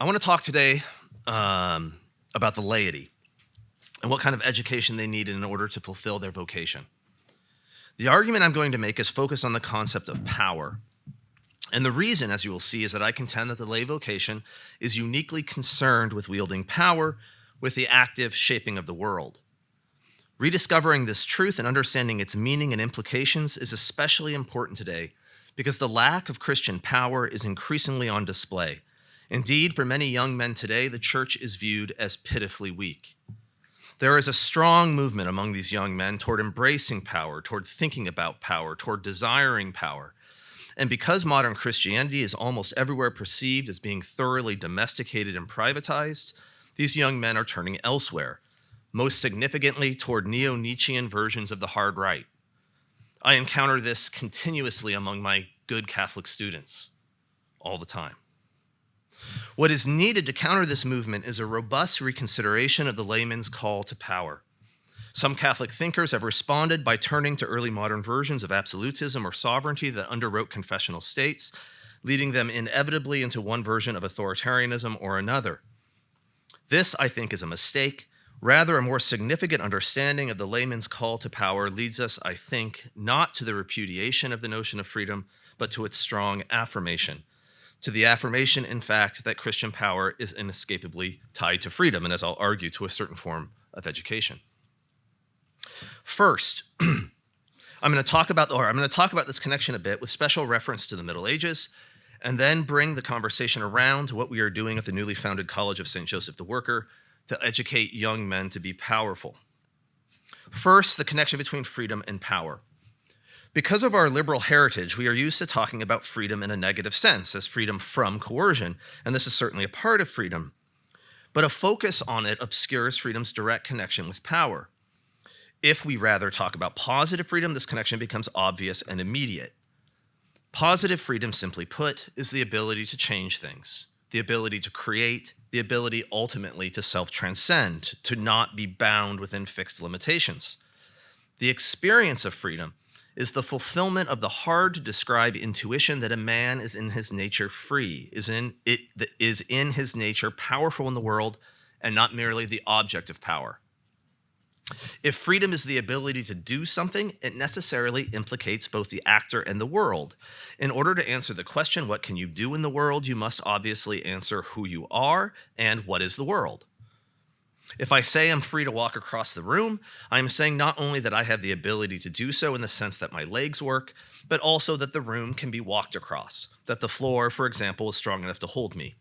I want to talk today about the laity and what kind of education they need in order to fulfill their vocation. The argument I'm going to make is focused on the concept of power. And the reason, as you will see, is that I contend that the lay vocation is uniquely concerned with wielding power with the active shaping of the world. Rediscovering this truth and understanding its meaning and implications is especially important today because the lack of Christian power is increasingly on display. Indeed, for many young men today, the church is viewed as pitifully weak. There is a strong movement among these young men toward embracing power, toward thinking about power, toward desiring power. And because modern Christianity is almost everywhere perceived as being thoroughly domesticated and privatized, these young men are turning elsewhere, most significantly toward neo-Nietzschean versions of the hard right. I encounter this continuously among my good Catholic students all the time. What is needed to counter this movement is a robust reconsideration of the layman's call to power. Some Catholic thinkers have responded by turning to early modern versions of absolutism or sovereignty that underwrote confessional states, leading them inevitably into one version of authoritarianism or another. This, I think, is a mistake. Rather, a more significant understanding of the layman's call to power leads us, I think, not to the repudiation of the notion of freedom, but to its strong affirmation. To the affirmation, in fact, that Christian power is inescapably tied to freedom, and as I'll argue, to a certain form of education. First, I'm going to talk about this connection a bit with special reference to the Middle Ages, and then bring the conversation around to what we are doing at the newly founded College of St. Joseph the Worker to educate young men to be powerful. First, the connection between freedom and power. Because of our liberal heritage, we are used to talking about freedom in a negative sense, as freedom from coercion, and this is certainly a part of freedom. But a focus on it obscures freedom's direct connection with power. If we rather talk about positive freedom, this connection becomes obvious and immediate. Positive freedom, simply put, is the ability to change things, the ability to create, the ability ultimately to self-transcend, to not be bound within fixed limitations. The experience of freedom is the fulfillment of the hard-to-describe intuition that a man is in his nature free, is in his nature powerful in the world, and not merely the object of power. If freedom is the ability to do something, it necessarily implicates both the actor and the world. In order to answer the question, what can you do in the world, you must obviously answer who you are and what is the world. If I say I'm free to walk across the room, I am saying not only that I have the ability to do so in the sense that my legs work, but also that the room can be walked across, that the floor, for example, is strong enough to hold me.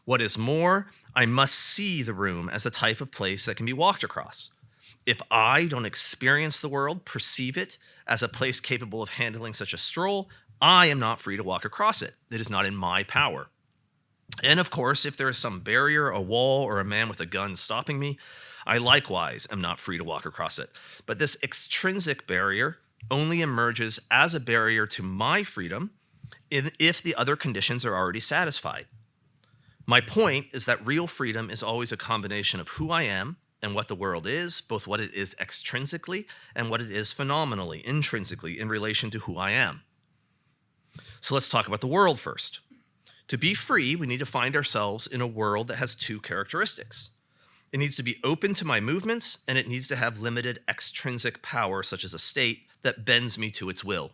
What is more, I must see the room as a type of place that can be walked across. If I don't experience the world, perceive it as a place capable of handling such a stroll, I am not free to walk across it. It is not in my power. And of course, if there is some barrier, a wall, or a man with a gun stopping me, I likewise am not free to walk across it. But this extrinsic barrier only emerges as a barrier to my freedom if the other conditions are already satisfied. My point is that real freedom is always a combination of who I am and what the world is, both what it is extrinsically and what it is phenomenally, intrinsically, in relation to who I am. So let's talk about the world first. To be free, we need to find ourselves in a world that has two characteristics. It needs to be open to my movements, and it needs to have limited extrinsic power, such as a state that bends me to its will.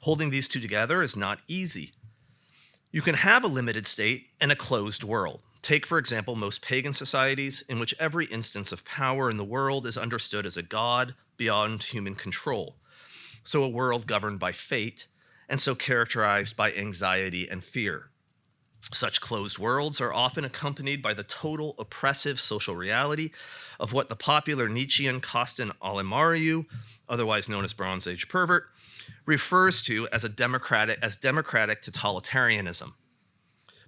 Holding these two together is not easy. You can have a limited state and a closed world. Take, for example, most pagan societies in which every instance of power in the world is understood as a god beyond human control. So a world governed by fate, and so characterized by anxiety and fear. Such closed worlds are often accompanied by the total oppressive social reality of what the popular Nietzschean Kostin Alimariu, otherwise known as Bronze Age pervert, refers to as democratic totalitarianism,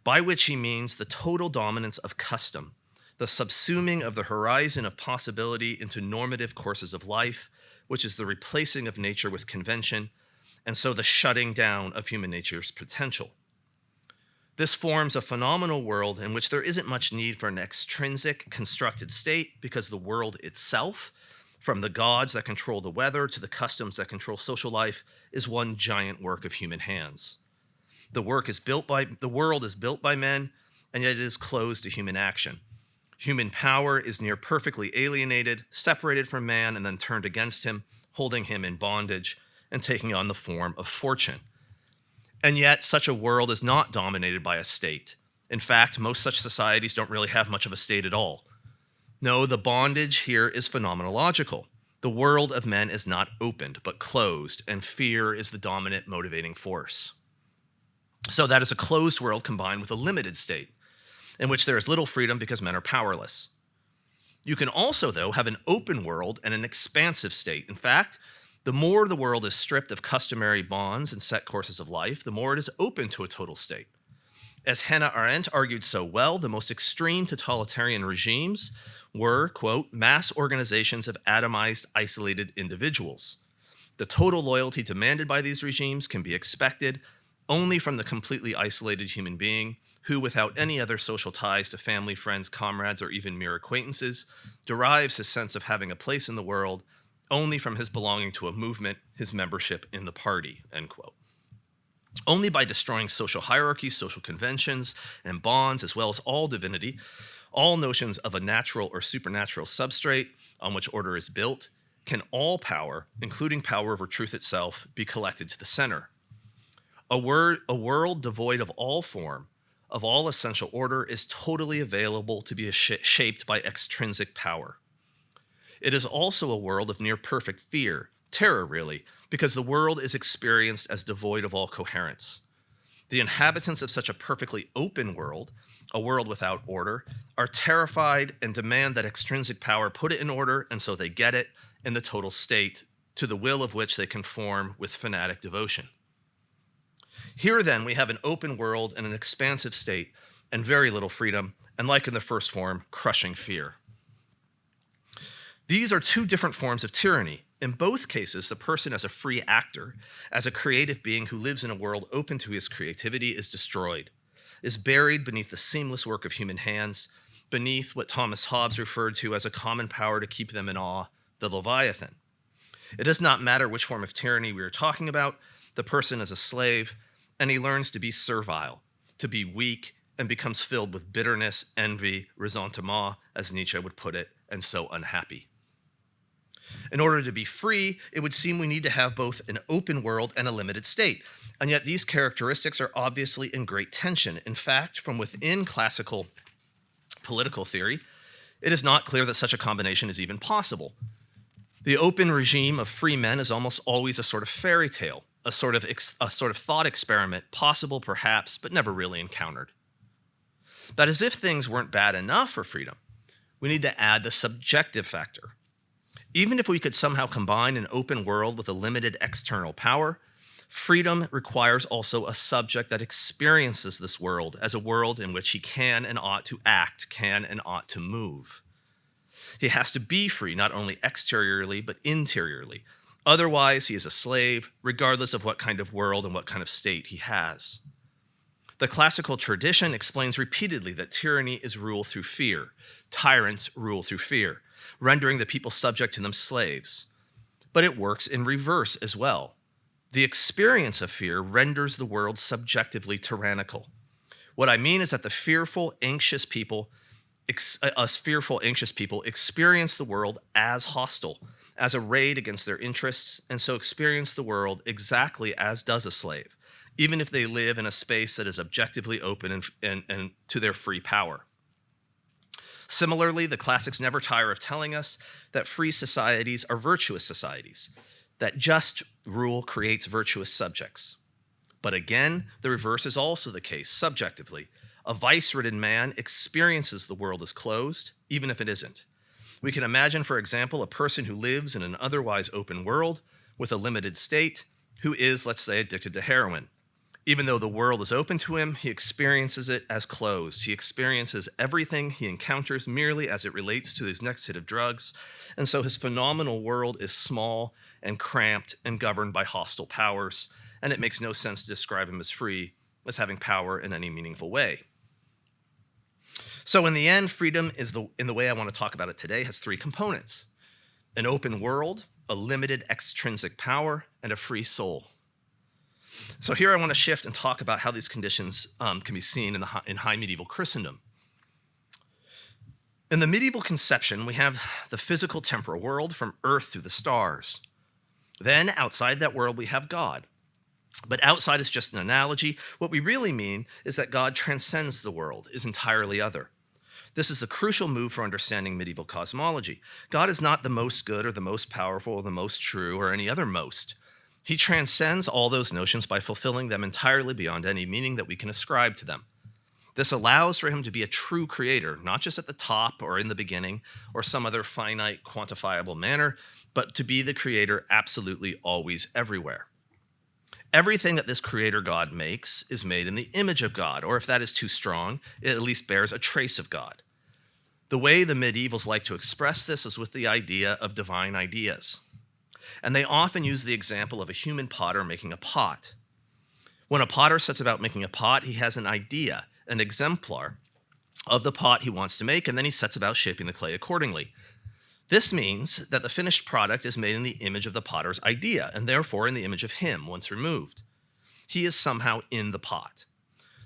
by which he means the total dominance of custom, the subsuming of the horizon of possibility into normative courses of life, which is the replacing of nature with convention, and so the shutting down of human nature's potential. This forms a phenomenal world in which there isn't much need for an extrinsic constructed state because the world itself, from the gods that control the weather to the customs that control social life, is one giant work of human hands. The world is built by men, and yet it is closed to human action. Human power is near perfectly alienated, separated from man, and then turned against him, holding him in bondage and taking on the form of fortune. And yet, such a world is not dominated by a state. In fact, most such societies don't really have much of a state at all. No, the bondage here is phenomenological. The world of men is not opened, but closed, and fear is the dominant motivating force. So that is a closed world combined with a limited state, in which there is little freedom because men are powerless. You can also, though, have an open world and an expansive state. In fact, the more the world is stripped of customary bonds and set courses of life, the more it is open to a total state. As Hannah Arendt argued so well, the most extreme totalitarian regimes were, quote, mass organizations of atomized, isolated individuals. The total loyalty demanded by these regimes can be expected only from the completely isolated human being who, without any other social ties to family, friends, comrades, or even mere acquaintances, derives his sense of having a place in the world only from his belonging to a movement, his membership in the party, end quote. Only by destroying social hierarchies, social conventions, and bonds, as well as all divinity, all notions of a natural or supernatural substrate on which order is built, can all power, including power over truth itself, be collected to the center. A world devoid of all form, of all essential order, is totally available to be shaped by extrinsic power. It is also a world of near perfect fear, terror really, because the world is experienced as devoid of all coherence. The inhabitants of such a perfectly open world, a world without order, are terrified and demand that extrinsic power put it in order, and so they get it in the total state, to the will of which they conform with fanatic devotion. Here then we have an open world and an expansive state, and very little freedom, and like in the first form, crushing fear. These are two different forms of tyranny. In both cases, the person as a free actor, as a creative being who lives in a world open to his creativity, is destroyed, is buried beneath the seamless work of human hands, beneath what Thomas Hobbes referred to as a common power to keep them in awe, the Leviathan. It does not matter which form of tyranny we are talking about, the person is a slave, and he learns to be servile, to be weak, and becomes filled with bitterness, envy, ressentiment, as Nietzsche would put it, and so unhappy. In order to be free, it would seem we need to have both an open world and a limited state. And yet these characteristics are obviously in great tension. In fact, from within classical political theory, it is not clear that such a combination is even possible. The open regime of free men is almost always a sort of fairy tale, a sort of thought experiment, possible perhaps, but never really encountered. But as if things weren't bad enough for freedom, we need to add the subjective factor. Even if we could somehow combine an open world with a limited external power, freedom requires also a subject that experiences this world as a world in which he can and ought to act, can and ought to move. He has to be free, not only exteriorly, but interiorly. Otherwise, he is a slave, regardless of what kind of world and what kind of state he has. The classical tradition explains repeatedly that tyranny is rule through fear. Tyrants rule through fear, rendering the people subject to them slaves. But it works in reverse as well. The experience of fear renders the world subjectively tyrannical. What I mean is that the fearful, anxious people experience the world as hostile, as a raid against their interests, and so experience the world exactly as does a slave, even if they live in a space that is objectively open and to their free power. Similarly, the classics never tire of telling us that free societies are virtuous societies, that just rule creates virtuous subjects. But again, the reverse is also the case, subjectively. A vice-ridden man experiences the world as closed, even if it isn't. We can imagine, for example, a person who lives in an otherwise open world with a limited state, who is, let's say, addicted to heroin. Even though the world is open to him, he experiences it as closed. He experiences everything he encounters merely as it relates to his next hit of drugs, and so his phenomenal world is small and cramped and governed by hostile powers, and it makes no sense to describe him as free, as having power in any meaningful way. So in the end, freedom in the way I want to talk about it today has three components: an open world, a limited extrinsic power, and a free soul. So here I want to shift and talk about how these conditions can be seen in high medieval Christendom. In the medieval conception, we have the physical temporal world from Earth through the stars. Then outside that world, we have God. But outside is just an analogy. What we really mean is that God transcends the world, is entirely other. This is a crucial move for understanding medieval cosmology. God is not the most good or the most powerful or the most true or any other most. He transcends all those notions by fulfilling them entirely beyond any meaning that we can ascribe to them. This allows for him to be a true creator, not just at the top or in the beginning or some other finite, quantifiable manner, but to be the creator absolutely always everywhere. Everything that this creator God makes is made in the image of God, or if that is too strong, it at least bears a trace of God. The way the medievals like to express this is with the idea of divine ideas. And they often use the example of a human potter making a pot. When a potter sets about making a pot, he has an idea, an exemplar of the pot he wants to make, and then he sets about shaping the clay accordingly. This means that the finished product is made in the image of the potter's idea, and therefore in the image of him once removed. He is somehow in the pot.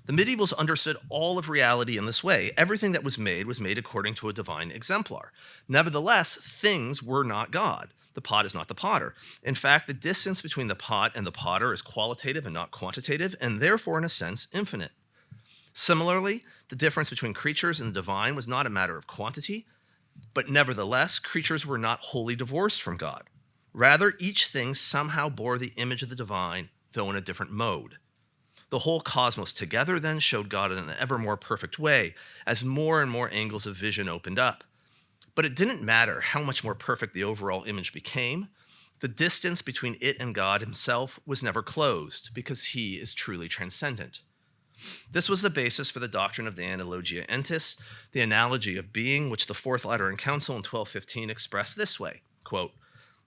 The medievals understood all of reality in this way. Everything that was made according to a divine exemplar. Nevertheless, things were not God. The pot is not the potter. In fact, the distance between the pot and the potter is qualitative and not quantitative, and therefore, in a sense, infinite. Similarly, the difference between creatures and the divine was not a matter of quantity, but nevertheless, creatures were not wholly divorced from God. Rather, each thing somehow bore the image of the divine, though in a different mode. The whole cosmos together then showed God in an ever more perfect way, as more and more angles of vision opened up. But it didn't matter how much more perfect the overall image became. The distance between it and God himself was never closed, because he is truly transcendent. This was the basis for the doctrine of the analogia entis, the analogy of being, which the Fourth Lateran Council in 1215 expressed this way, quote,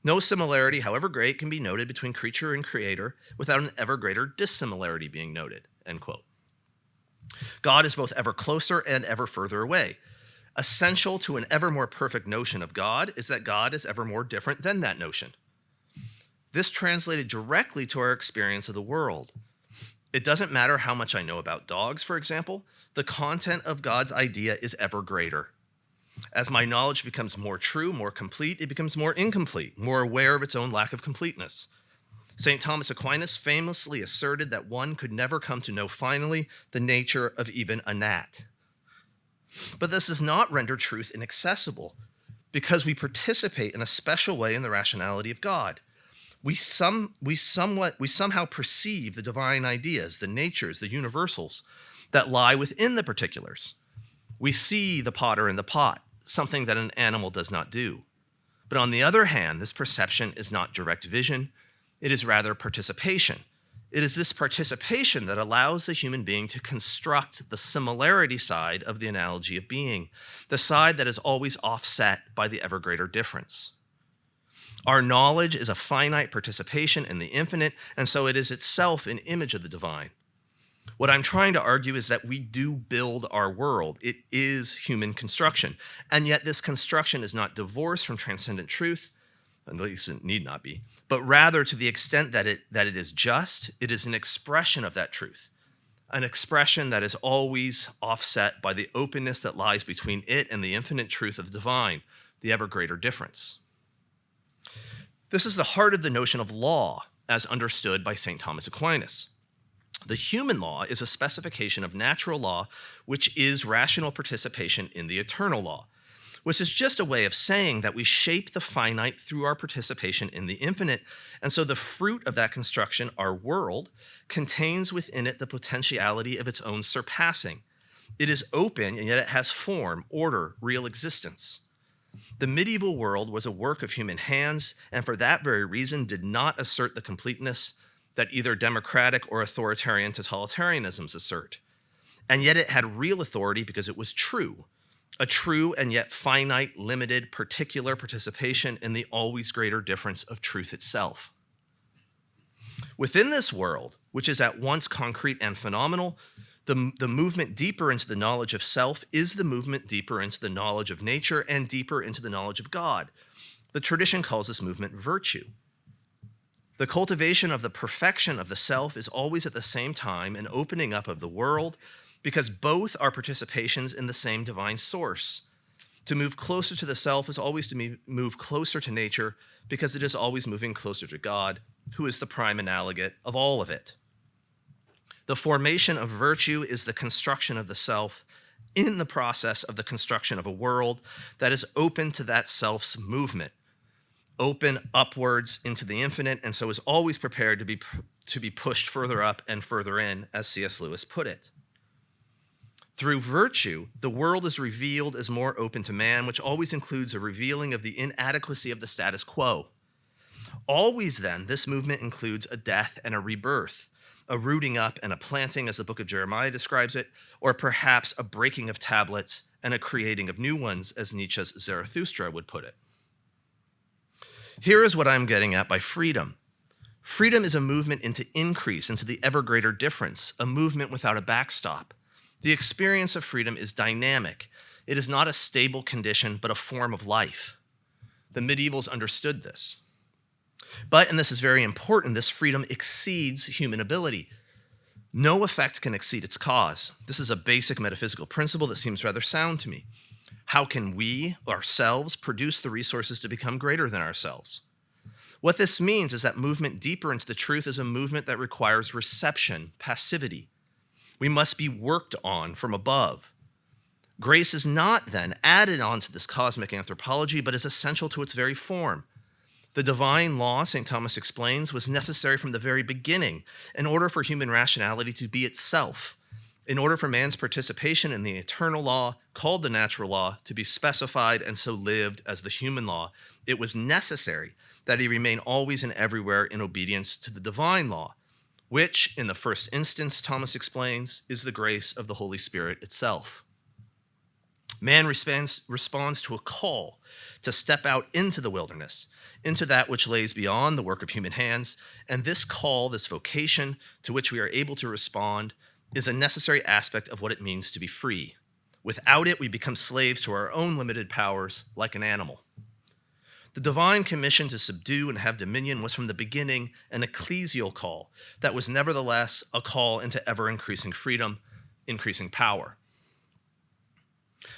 "No similarity, however great, can be noted between creature and creator without an ever greater dissimilarity being noted," end quote. God is both ever closer and ever further away. Essential to an ever more perfect notion of God is that God is ever more different than that notion. This translated directly to our experience of the world. It doesn't matter how much I know about dogs, for example, the content of God's idea is ever greater. As my knowledge becomes more true, more complete, it becomes more incomplete, more aware of its own lack of completeness. St. Thomas Aquinas famously asserted that one could never come to know finally the nature of even a gnat. But this does not render truth inaccessible, because we participate in a special way in the rationality of God. We somehow perceive the divine ideas, the natures, the universals that lie within the particulars. We see the potter in the pot, something that an animal does not do. But on the other hand, this perception is not direct vision, it is rather participation. It is this participation that allows the human being to construct the similarity side of the analogy of being, the side that is always offset by the ever greater difference. Our knowledge is a finite participation in the infinite, and so it is itself an image of the divine. What I'm trying to argue is that we do build our world. It is human construction, and yet this construction is not divorced from transcendent truth, at least it need not be, but rather to the extent that it is just, it is an expression of that truth, an expression that is always offset by the openness that lies between it and the infinite truth of the divine, the ever greater difference. This is the heart of the notion of law, as understood by St. Thomas Aquinas. The human law is a specification of natural law, which is rational participation in the eternal law, which is just a way of saying that we shape the finite through our participation in the infinite, and so the fruit of that construction, our world, contains within it the potentiality of its own surpassing. It is open, and yet it has form, order, real existence. The medieval world was a work of human hands, and for that very reason did not assert the completeness that either democratic or authoritarian totalitarianisms assert. And yet it had real authority because it was true, a true and yet finite, limited, particular participation in the always greater difference of truth itself. Within this world, which is at once concrete and phenomenal, the movement deeper into the knowledge of self is the movement deeper into the knowledge of nature and deeper into the knowledge of God. The tradition calls this movement virtue. The cultivation of the perfection of the self is always at the same time an opening up of the world, because both are participations in the same divine source. To move closer to the self is always to move closer to nature, because it is always moving closer to God, who is the prime analogate of all of it. The formation of virtue is the construction of the self in the process of the construction of a world that is open to that self's movement, open upwards into the infinite, and so is always prepared to be pushed further up and further in, as C.S. Lewis put it. Through virtue, the world is revealed as more open to man, which always includes a revealing of the inadequacy of the status quo. Always then, this movement includes a death and a rebirth, a rooting up and a planting, as the book of Jeremiah describes it, or perhaps a breaking of tablets and a creating of new ones, as Nietzsche's Zarathustra would put it. Here is what I'm getting at by freedom. Freedom is a movement into increase, into the ever greater difference, a movement without a backstop. The experience of freedom is dynamic. It is not a stable condition, but a form of life. The medievals understood this. But, and this is very important, this freedom exceeds human ability. No effect can exceed its cause. This is a basic metaphysical principle that seems rather sound to me. How can we, ourselves, produce the resources to become greater than ourselves? What this means is that movement deeper into the truth is a movement that requires reception, passivity. We must be worked on from above. Grace is not then added onto this cosmic anthropology, but is essential to its very form. The divine law, St. Thomas explains, was necessary from the very beginning in order for human rationality to be itself, in order for man's participation in the eternal law, called the natural law, to be specified and so lived as the human law. It was necessary that he remain always and everywhere in obedience to the divine law, which, in the first instance, Thomas explains, is the grace of the Holy Spirit itself. Man responds to a call to step out into the wilderness, into that which lays beyond the work of human hands, and this call, this vocation to which we are able to respond, is a necessary aspect of what it means to be free. Without it, we become slaves to our own limited powers, like an animal. The divine commission to subdue and have dominion was from the beginning an ecclesial call that was nevertheless a call into ever-increasing freedom, increasing power.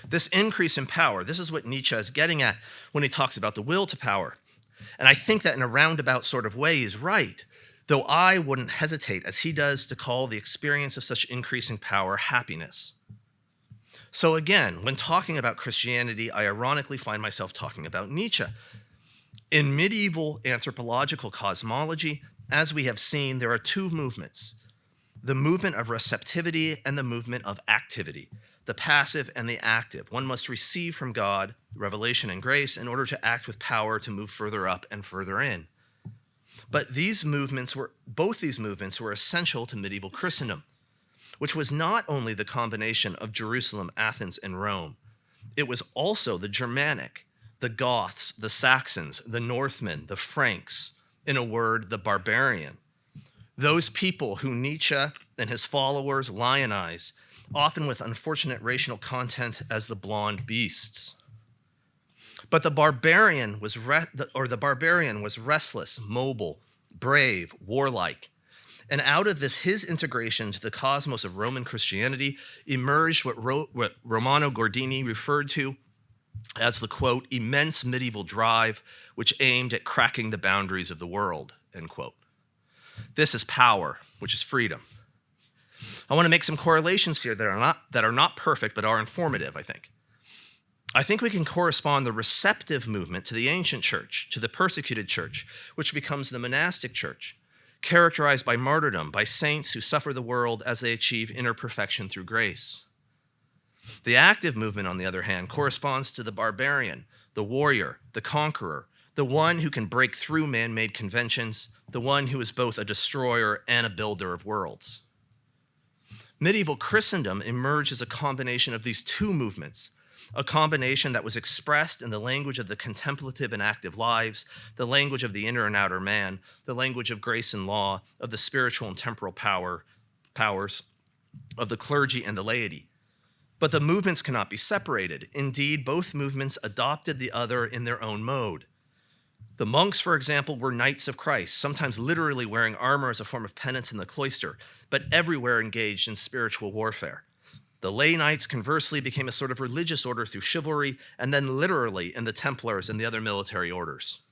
This increase in power, this is what Nietzsche is getting at when he talks about the will to power. And I think that in a roundabout sort of way he's right, though I wouldn't hesitate, as he does, to call the experience of such increasing power happiness. So again, when talking about Christianity, I ironically find myself talking about Nietzsche. In medieval anthropological cosmology, as we have seen, there are two movements: the movement of receptivity and the movement of activity, the passive and the active. One must receive from God revelation and grace in order to act with power to move further up and further in. But both these movements were essential to medieval Christendom, which was not only the combination of Jerusalem, Athens, and Rome. It was also the Germanic, the Goths, the Saxons, the Northmen, the Franks, in a word, the barbarian. Those people who Nietzsche and his followers lionize, often with unfortunate racial content, as the blonde beasts. But the barbarian was restless, mobile, brave, warlike. And out of this, his integration to the cosmos of Roman Christianity emerged what Romano Guardini referred to as the, quote, immense medieval drive which aimed at cracking the boundaries of the world, end quote. This is power, which is freedom. I want to make some correlations here that are not perfect, but are informative, I think. I think we can correspond the receptive movement to the ancient church, to the persecuted church, which becomes the monastic church, characterized by martyrdom, by saints who suffer the world as they achieve inner perfection through grace. The active movement, on the other hand, corresponds to the barbarian, the warrior, the conqueror, the one who can break through man-made conventions, the one who is both a destroyer and a builder of worlds. Medieval Christendom emerged as a combination of these two movements, a combination that was expressed in the language of the contemplative and active lives, the language of the inner and outer man, the language of grace and law, of the spiritual and temporal powers, of the clergy and the laity. But the movements cannot be separated. Indeed, both movements adopted the other in their own mode. The monks, for example, were knights of Christ, sometimes literally wearing armor as a form of penance in the cloister, but everywhere engaged in spiritual warfare. The lay knights, conversely, became a sort of religious order through chivalry, and then literally in the Templars and the other military orders.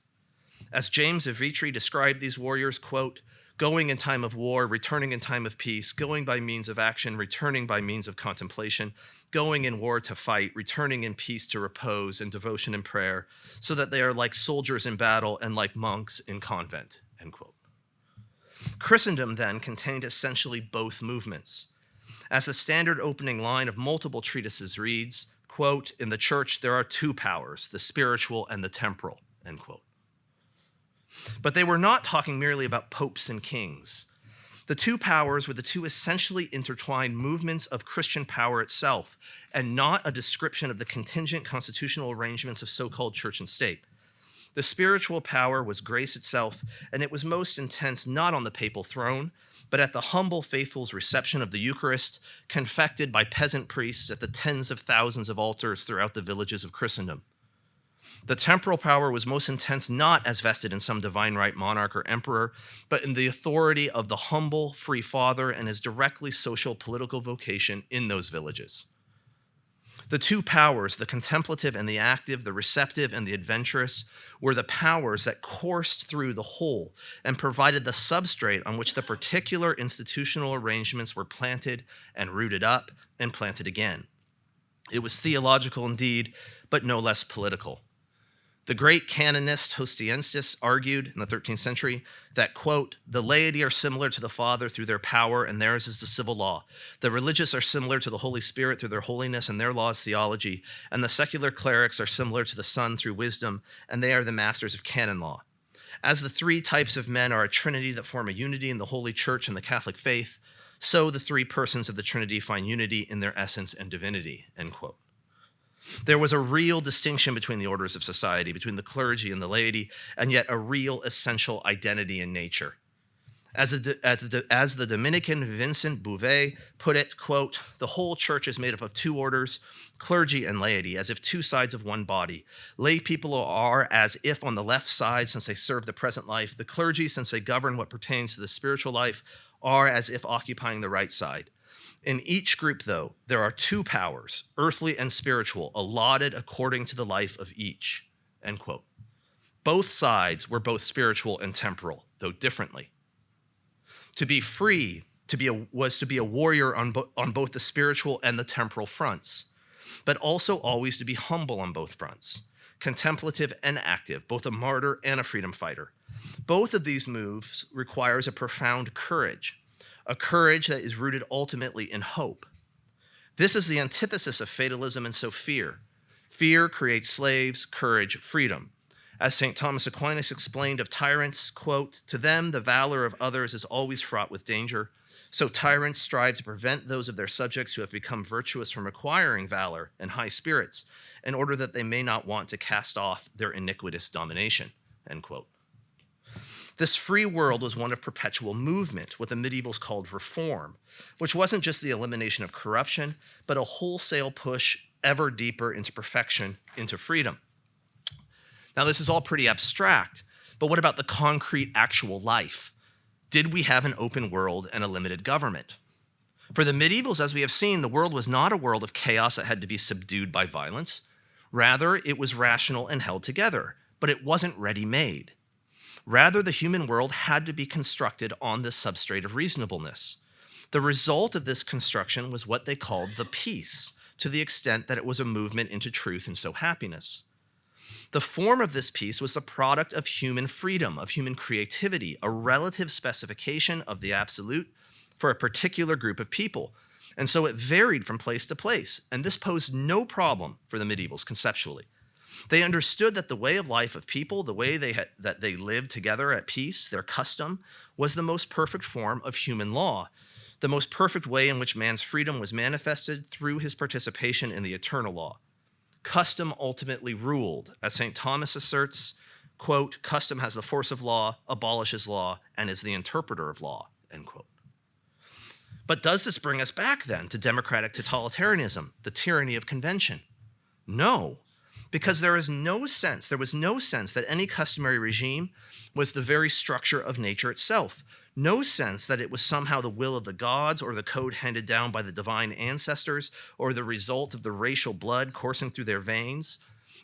As James of Vitry described these warriors, quote, going in time of war, returning in time of peace, going by means of action, returning by means of contemplation, going in war to fight, returning in peace to repose and devotion and prayer, so that they are like soldiers in battle and like monks in convent, end quote. Christendom then contained essentially both movements. As the standard opening line of multiple treatises reads, quote, in the church there are two powers, the spiritual and the temporal, end quote. But they were not talking merely about popes and kings. The two powers were the two essentially intertwined movements of Christian power itself, and not a description of the contingent constitutional arrangements of so-called church and state. The spiritual power was grace itself, and it was most intense not on the papal throne, but at the humble faithful's reception of the Eucharist, confected by peasant priests at the tens of thousands of altars throughout the villages of Christendom. The temporal power was most intense not as vested in some divine right monarch or emperor, but in the authority of the humble free father and his directly social political vocation in those villages. The two powers, the contemplative and the active, the receptive and the adventurous, were the powers that coursed through the whole and provided the substrate on which the particular institutional arrangements were planted and rooted up and planted again. It was theological indeed, but no less political. The great canonist Hostenstus argued in the 13th century that, quote, the laity are similar to the Father through their power, and theirs is the civil law. The religious are similar to the Holy Spirit through their holiness, and their law is theology. And the secular clerics are similar to the Son through wisdom, and they are the masters of canon law. As the three types of men are a trinity that form a unity in the Holy Church and the Catholic faith, so the three persons of the Trinity find unity in their essence and divinity, end quote. There was a real distinction between the orders of society, between the clergy and the laity, and yet a real essential identity in nature. As the Dominican Vincent Bouvet put it, quote, the whole church is made up of two orders, clergy and laity, as if two sides of one body. Lay people are as if on the left side, since they serve the present life. The clergy, since they govern what pertains to the spiritual life, are as if occupying the right side. In each group, though, there are two powers, earthly and spiritual, allotted according to the life of each, end quote. Both sides were both spiritual and temporal, though differently. To be free was to be a warrior on both the spiritual and the temporal fronts, but also always to be humble on both fronts, contemplative and active, both a martyr and a freedom fighter. Both of these moves requires a profound courage, a courage that is rooted ultimately in hope. This is the antithesis of fatalism and so fear. Fear creates slaves, courage, freedom. As St. Thomas Aquinas explained of tyrants, quote, to them the valor of others is always fraught with danger, so tyrants strive to prevent those of their subjects who have become virtuous from acquiring valor and high spirits, in order that they may not want to cast off their iniquitous domination, end quote. This free world was one of perpetual movement, what the medievals called reform, which wasn't just the elimination of corruption, but a wholesale push ever deeper into perfection, into freedom. Now, this is all pretty abstract, but what about the concrete actual life? Did we have an open world and a limited government? For the medievals, as we have seen, the world was not a world of chaos that had to be subdued by violence. Rather, it was rational and held together, but it wasn't ready-made. Rather, the human world had to be constructed on the substrate of reasonableness. The result of this construction was what they called the peace, to the extent that it was a movement into truth and so happiness. The form of this peace was the product of human freedom, of human creativity, a relative specification of the absolute for a particular group of people. And so it varied from place to place, and this posed no problem for the medievals conceptually. They understood that the way of life of people, the way that they lived together at peace, their custom, was the most perfect form of human law, the most perfect way in which man's freedom was manifested through his participation in the eternal law. Custom ultimately ruled. As St. Thomas asserts, quote, custom has the force of law, abolishes law, and is the interpreter of law, end quote. But does this bring us back then to democratic totalitarianism, the tyranny of convention? No. because there was no sense that any customary regime was the very structure of nature itself. No sense that it was somehow the will of the gods or the code handed down by the divine ancestors or the result of the racial blood coursing through their veins.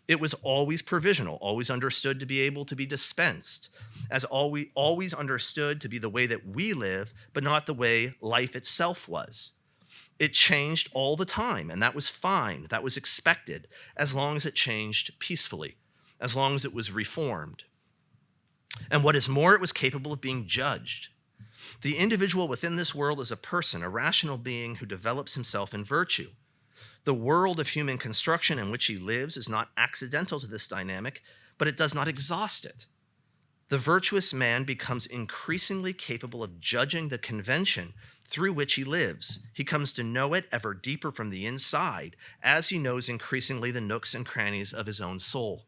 It was always provisional, always understood to be able to be dispensed, as always understood to be the way that we live, but not the way life itself was. It changed all the time, and that was fine. That was expected, as long as it changed peacefully, as long as it was reformed. And what is more, it was capable of being judged. The individual within this world is a person, a rational being who develops himself in virtue. The world of human construction in which he lives is not accidental to this dynamic, but it does not exhaust it. The virtuous man becomes increasingly capable of judging the convention through which he lives. He comes to know it ever deeper from the inside, as he knows increasingly the nooks and crannies of his own soul.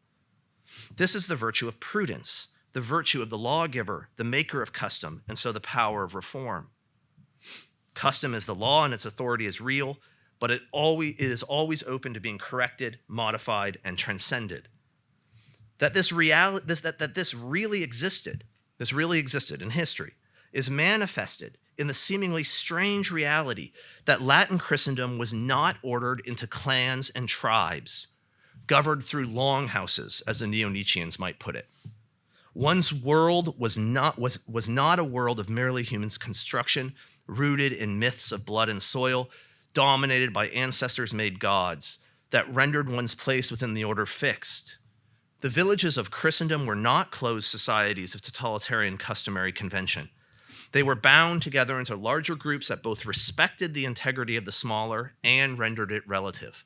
This is the virtue of prudence, the virtue of the lawgiver, the maker of custom, and so the power of reform. Custom is the law and its authority is real, but it is always open to being corrected, modified, and transcended. That this really existed in history, is manifested in the seemingly strange reality that Latin Christendom was not ordered into clans and tribes, governed through longhouses, as the Neo-Nietzscheans might put it. One's world was not a world of merely human construction, rooted in myths of blood and soil, dominated by ancestors-made gods that rendered one's place within the order fixed. The villages of Christendom were not closed societies of totalitarian customary convention. They were bound together into larger groups that both respected the integrity of the smaller and rendered it relative.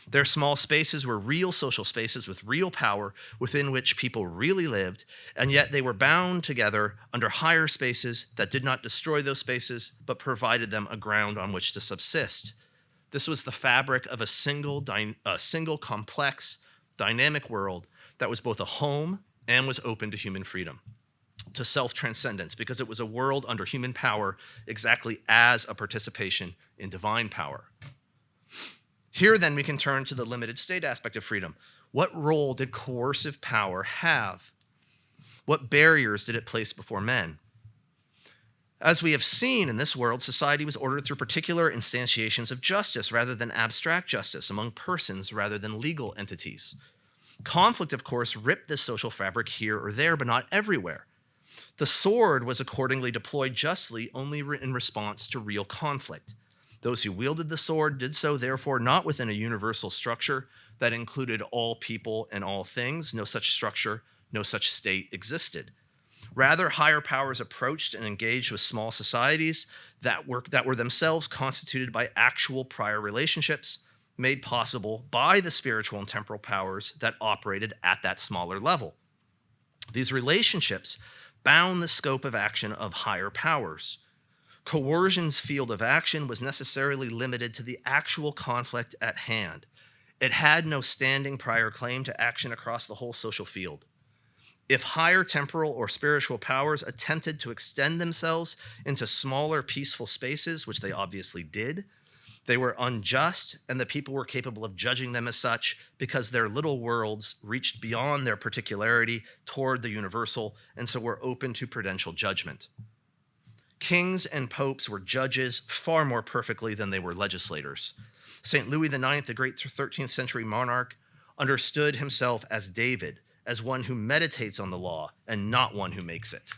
Their small spaces were real social spaces with real power within which people really lived, and yet they were bound together under higher spaces that did not destroy those spaces, but provided them a ground on which to subsist. This was the fabric of a single complex, dynamic world that was both a home and was open to human freedom, to self-transcendence, because it was a world under human power exactly as a participation in divine power. Here, then, we can turn to the limited state aspect of freedom. What role did coercive power have? What barriers did it place before men? As we have seen in this world, society was ordered through particular instantiations of justice rather than abstract justice, among persons rather than legal entities. Conflict, of course, ripped this social fabric here or there, but not everywhere. The sword was accordingly deployed justly only in response to real conflict. Those who wielded the sword did so, therefore, not within a universal structure that included all people and all things. No such structure, no such state existed. Rather, higher powers approached and engaged with small societies that were themselves constituted by actual prior relationships made possible by the spiritual and temporal powers that operated at that smaller level. These relationships bound the scope of action of higher powers. Coercion's field of action was necessarily limited to the actual conflict at hand. It had no standing prior claim to action across the whole social field. If higher temporal or spiritual powers attempted to extend themselves into smaller peaceful spaces, which they obviously did, they were unjust, and the people were capable of judging them as such because their little worlds reached beyond their particularity toward the universal, and so were open to prudential judgment. Kings and popes were judges far more perfectly than they were legislators. St. Louis IX, the great 13th century monarch, understood himself as David, as one who meditates on the law and not one who makes it.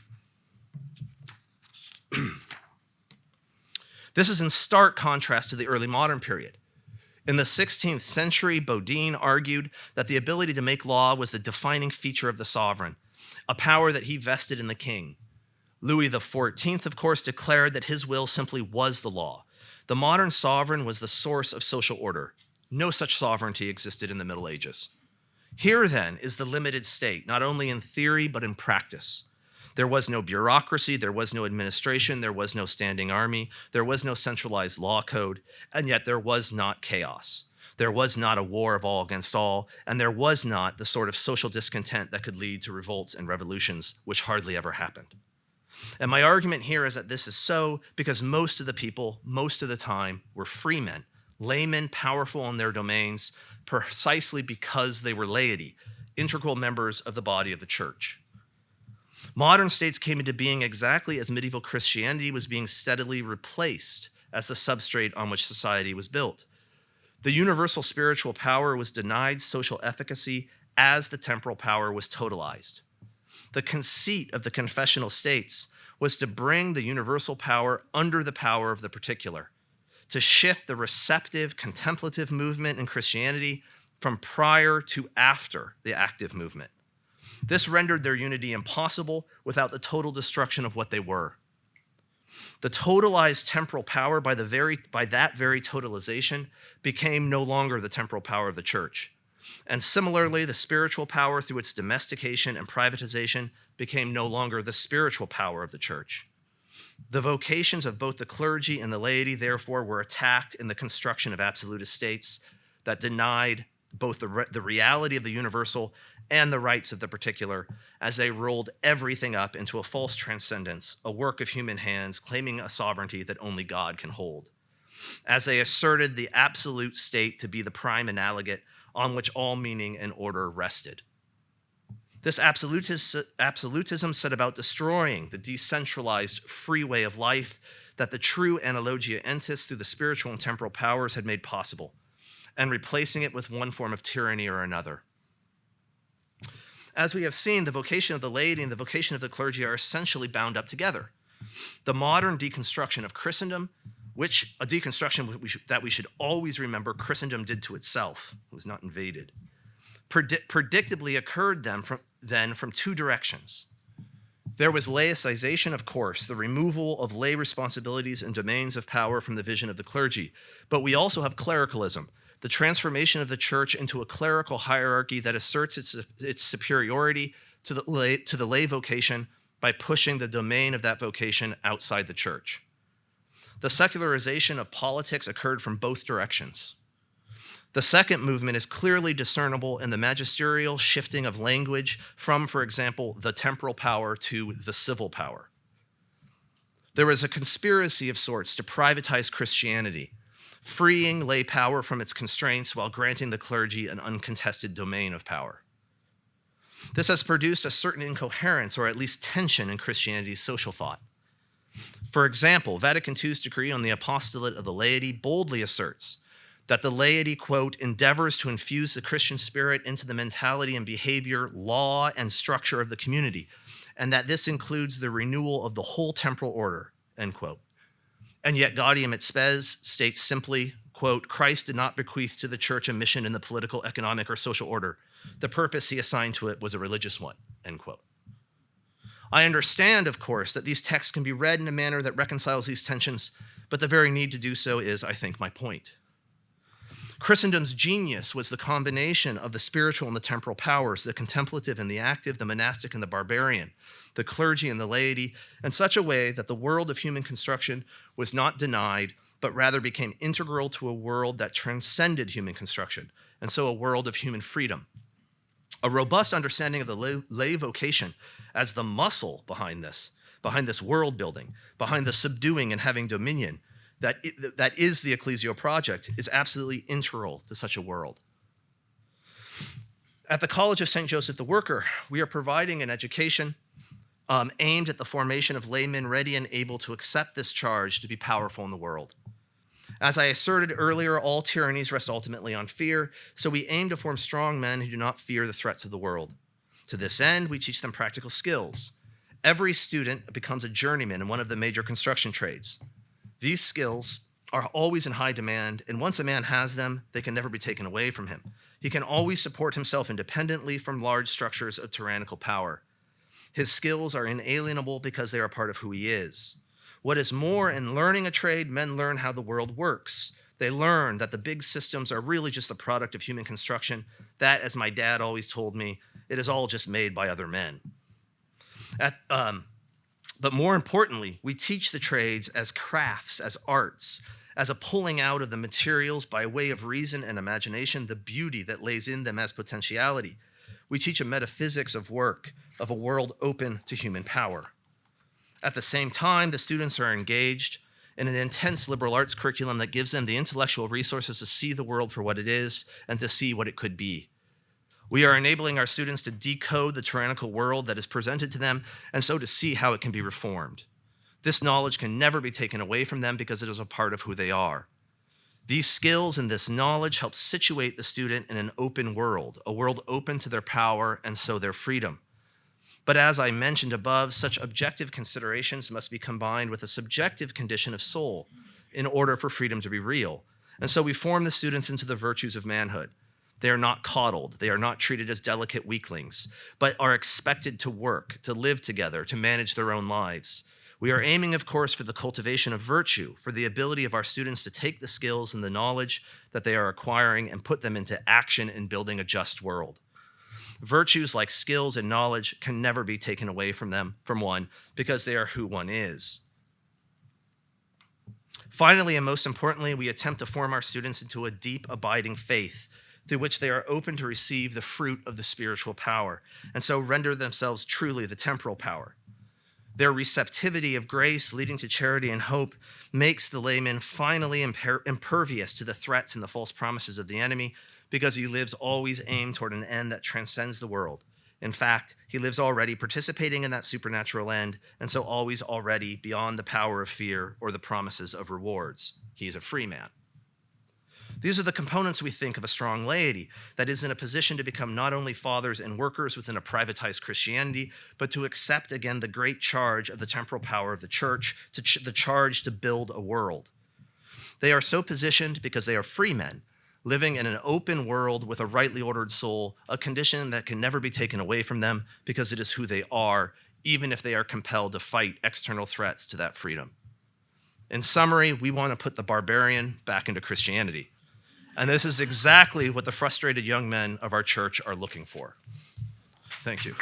This is in stark contrast to the early modern period. In the 16th century, Bodine argued that the ability to make law was the defining feature of the sovereign, a power that he vested in the king. Louis XIV, of course, declared that his will simply was the law. The modern sovereign was the source of social order. No such sovereignty existed in the Middle Ages. Here, then, is the limited state, not only in theory, but in practice. There was no bureaucracy, there was no administration, there was no standing army, there was no centralized law code, and yet there was not chaos. There was not a war of all against all, and there was not the sort of social discontent that could lead to revolts and revolutions, which hardly ever happened. And my argument here is that this is so because most of the people, most of the time, were free men, laymen powerful in their domains, precisely because they were laity, integral members of the body of the church. Modern states came into being exactly as medieval Christianity was being steadily replaced as the substrate on which society was built. The universal spiritual power was denied social efficacy as the temporal power was totalized. The conceit of the confessional states was to bring the universal power under the power of the particular, to shift the receptive, contemplative movement in Christianity from prior to after the active movement. This rendered their unity impossible without the total destruction of what they were. The totalized temporal power, by that very totalization, became no longer the temporal power of the church. And similarly, the spiritual power, through its domestication and privatization, became no longer the spiritual power of the church. The vocations of both the clergy and the laity, therefore, were attacked in the construction of absolutist states that denied both the reality of the universal and the rights of the particular, as they rolled everything up into a false transcendence, a work of human hands claiming a sovereignty that only God can hold. As they asserted the absolute state to be the prime analogate on which all meaning and order rested. This absolutism set about destroying the decentralized free way of life that the true analogia entis through the spiritual and temporal powers had made possible, and replacing it with one form of tyranny or another. As we have seen, the vocation of the laity and the vocation of the clergy are essentially bound up together. The modern deconstruction of Christendom, which a deconstruction that we should always remember Christendom did to itself, it was not invaded, predictably occurred then from two directions. There was laicization, of course, the removal of lay responsibilities and domains of power from the vision of the clergy, but we also have clericalism, the transformation of the church into a clerical hierarchy that asserts its superiority to the lay vocation by pushing the domain of that vocation outside the church. The secularization of politics occurred from both directions. The second movement is clearly discernible in the magisterial shifting of language from, for example, the temporal power to the civil power. There was a conspiracy of sorts to privatize Christianity, freeing lay power from its constraints while granting the clergy an uncontested domain of power. This has produced a certain incoherence, or at least tension, in Christianity's social thought. For example, Vatican II's decree on the apostolate of the laity boldly asserts that the laity, quote, endeavors to infuse the Christian spirit into the mentality and behavior, law, and structure of the community, and that this includes the renewal of the whole temporal order, end quote. And yet Gaudium et Spes states simply, quote, Christ did not bequeath to the church a mission in the political, economic, or social order. The purpose he assigned to it was a religious one, end quote. I understand, of course, that these texts can be read in a manner that reconciles these tensions, but the very need to do so is, I think, my point. Christendom's genius was the combination of the spiritual and the temporal powers, the contemplative and the active, the monastic and the barbarian, the clergy and the laity, in such a way that the world of human construction was not denied, but rather became integral to a world that transcended human construction, and so a world of human freedom. A robust understanding of the lay vocation as the muscle behind this world building, behind the subduing and having dominion, that is the ecclesial project, is absolutely integral to such a world. At the College of St. Joseph the Worker, we are providing an education aimed at the formation of laymen ready and able to accept this charge to be powerful in the world. As I asserted earlier, all tyrannies rest ultimately on fear, so we aim to form strong men who do not fear the threats of the world. To this end, we teach them practical skills. Every student becomes a journeyman in one of the major construction trades. These skills are always in high demand, and once a man has them, they can never be taken away from him. He can always support himself independently from large structures of tyrannical power. His skills are inalienable because they are part of who he is. What is more, in learning a trade, men learn how the world works. They learn that the big systems are really just the product of human construction, that, as my dad always told me, it is all just made by other men. But more importantly, we teach the trades as crafts, as arts, as a pulling out of the materials by way of reason and imagination, the beauty that lays in them as potentiality. We teach a metaphysics of work, of a world open to human power. At the same time, the students are engaged in an intense liberal arts curriculum that gives them the intellectual resources to see the world for what it is and to see what it could be. We are enabling our students to decode the tyrannical world that is presented to them and so to see how it can be reformed. This knowledge can never be taken away from them because it is a part of who they are. These skills and this knowledge help situate the student in an open world, a world open to their power and so their freedom. But as I mentioned above, such objective considerations must be combined with a subjective condition of soul in order for freedom to be real. And so we form the students into the virtues of manhood. They are not coddled. They are not treated as delicate weaklings, but are expected to work, to live together, to manage their own lives. We are aiming, of course, for the cultivation of virtue, for the ability of our students to take the skills and the knowledge that they are acquiring and put them into action in building a just world. Virtues like skills and knowledge can never be taken away from one, because they are who one is. Finally, and most importantly, we attempt to form our students into a deep, abiding faith through which they are open to receive the fruit of the spiritual power, and so render themselves truly the temporal power. Their receptivity of grace leading to charity and hope makes the layman finally impervious to the threats and the false promises of the enemy, because he lives always aimed toward an end that transcends the world. In fact, he lives already participating in that supernatural end, and so always already beyond the power of fear or the promises of rewards. He is a free man. These are the components we think of a strong laity that is in a position to become not only fathers and workers within a privatized Christianity, but to accept again the great charge of the temporal power of the church, the charge to build a world. They are so positioned because they are free men, living in an open world with a rightly ordered soul, a condition that can never be taken away from them because it is who they are, even if they are compelled to fight external threats to that freedom. In summary, we want to put the barbarian back into Christianity. And this is exactly what the frustrated young men of our church are looking for. Thank you.